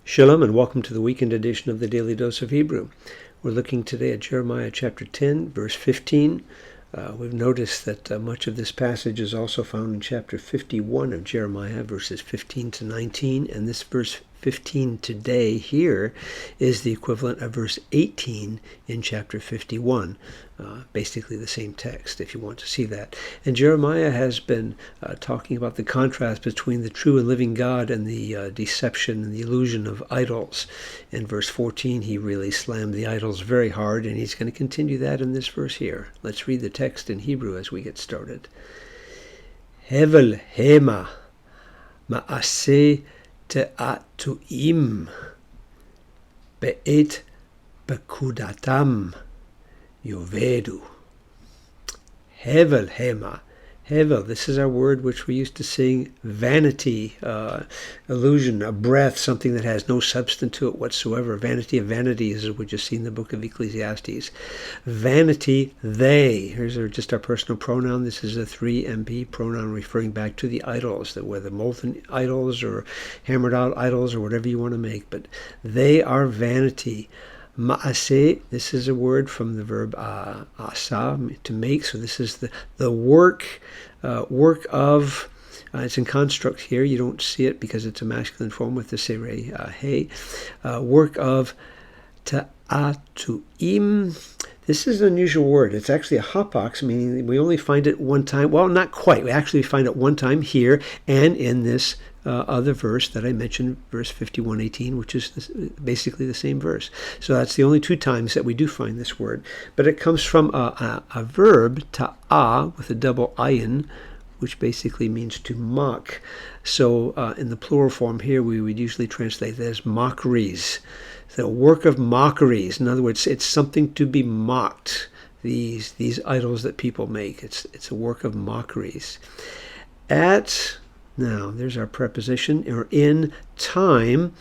Shalom and welcome to the weekend edition of the Daily Dose of Hebrew. We're looking today at Jeremiah chapter 10, verse 15. We've noticed that much of this passage is also found in chapter 51 of Jeremiah, verses 15 to 19. And this verse 15 today here is the equivalent of verse 18 in chapter 51. Basically the same text, if you want to see that. And Jeremiah has been talking about the contrast between the true and living God and the deception and the illusion of idols. In verse 14, he really slammed the idols very hard, and he's going to continue that in this verse here. Let's read the text in Hebrew as we get started. Hevel hema ma'aseh te'atuim be'et bekudatam Yovedu. Hevel hema. Hevel, this is our word which we used to sing, vanity, illusion, a breath, something that has no substance to it whatsoever. Vanity of vanities, as we just see in the book of Ecclesiastes. Vanity, they. Here's just our personal pronoun. This is a 3MP pronoun referring back to the idols, that whether molten idols or hammered out idols or whatever you want to make. But they are vanity. Ma'aseh, this is a word from the verb asa, to make. So this is the work of, it's in construct here. You don't see it because it's a masculine form with the serei he. Work of ta'atuim. This is an unusual word. It's actually a hapax, meaning we only find it one time. Well, not quite. We actually find it one time here and in this other verse that I mentioned, verse 51:18, which is basically the same verse. So that's the only two times that we do find this word. But it comes from a verb, ta'a, with a double ayin, which basically means to mock. So in the plural form here, we would usually translate that as mockeries. The work of mockeries. In other words, it's something to be mocked. These idols that people make. It's a work of mockeries. Now, there's our preposition, or in time,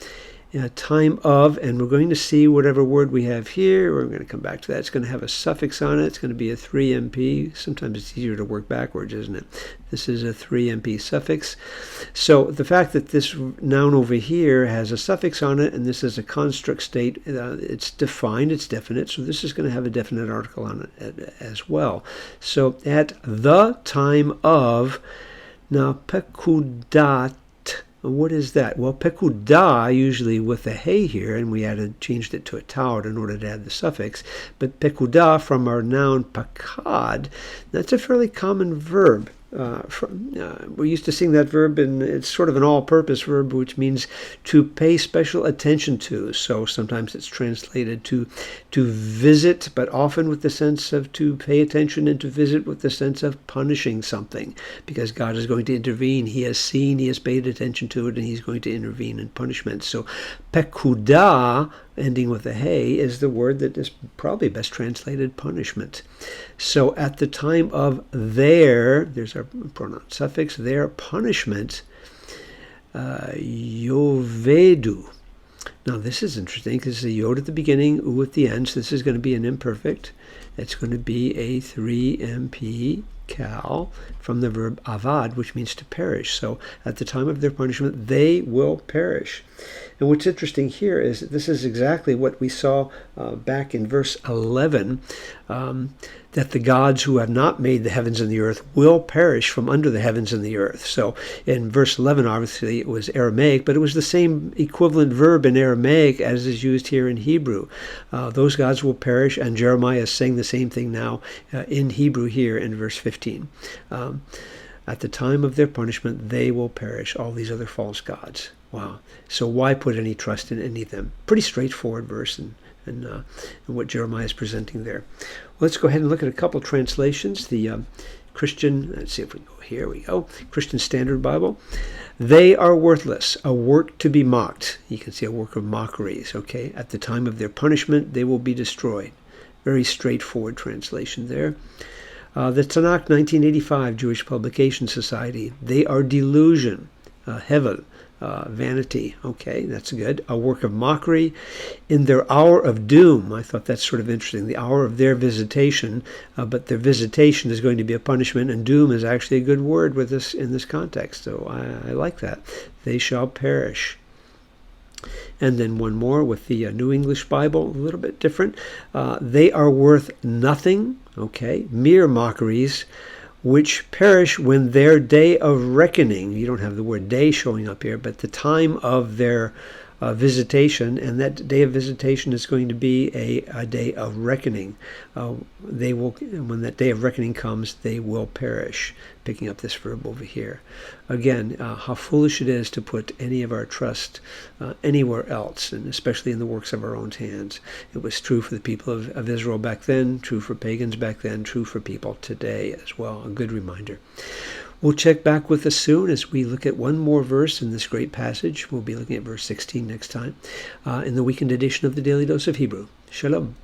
time of, and we're going to see whatever word we have here. We're going to come back to that. It's going to have a suffix on it. It's going to be a 3MP. Sometimes it's easier to work backwards, isn't it? This is a 3MP suffix. So the fact that this noun over here has a suffix on it, and this is a construct state, it's defined, it's definite, so this is going to have a definite article on it as well. So at the time of, now, pekudat, what is that? Well, pekudah, usually with a hey here, and we changed it to a taud in order to add the suffix. But pekudah, from our noun pakad, that's a fairly common verb. We used to sing that verb, and it's sort of an all-purpose verb, which means to pay special attention to. So sometimes it's translated to visit, but often with the sense of to pay attention, and to visit with the sense of punishing something, because God is going to intervene. He has seen, he has paid attention to it, and he's going to intervene in punishment. So pekudah, ending with a hey, is the word that is probably best translated punishment. So at the time of there's our pronoun suffix, their punishment, yovedu. Now this is interesting because it's a yod at the beginning, u at the end, so this is going to be an imperfect. It's going to be a 3MP cal from the verb avad, which means to perish. So at the time of their punishment, they will perish. And what's interesting here is that this is exactly what we saw back in verse 11, that the gods who have not made the heavens and the earth will perish from under the heavens and the earth. So in verse 11, obviously, it was Aramaic, but it was the same equivalent verb in Aramaic as is used here in Hebrew. Those gods will perish, and Jeremiah is saying the same thing now in Hebrew here in verse 15. At the time of their punishment, they will perish, all these other false gods. Wow. So why put any trust in any of them? Pretty straightforward verse and what Jeremiah is presenting there. Well, let's go ahead and look at a couple translations. The Christian, let's see if we go, here we go, Christian Standard Bible. They are worthless, a work to be mocked. You can see a work of mockeries, okay? At the time of their punishment, they will be destroyed. Very straightforward translation there. The Tanakh 1985 Jewish Publication Society, they are delusion, hevel, vanity. Okay, that's good. A work of mockery. In their hour of doom, I thought that's sort of interesting, the hour of their visitation, but their visitation is going to be a punishment, and doom is actually a good word with this in this context, so I like that. They shall perish. And then one more with the New English Bible, a little bit different. They are worth nothing, okay, mere mockeries, which perish when their day of reckoning, you don't have the word day showing up here, but the time of their visitation, and that day of visitation is going to be a day of reckoning. They will, when that day of reckoning comes, they will perish. Picking up this verb over here. Again, how foolish it is to put any of our trust anywhere else, and especially in the works of our own hands. It was true for the people of Israel back then, true for pagans back then, true for people today as well. A good reminder. We'll check back with us soon as we look at one more verse in this great passage. We'll be looking at verse 16 next time in the weekend edition of the Daily Dose of Hebrew. Shalom.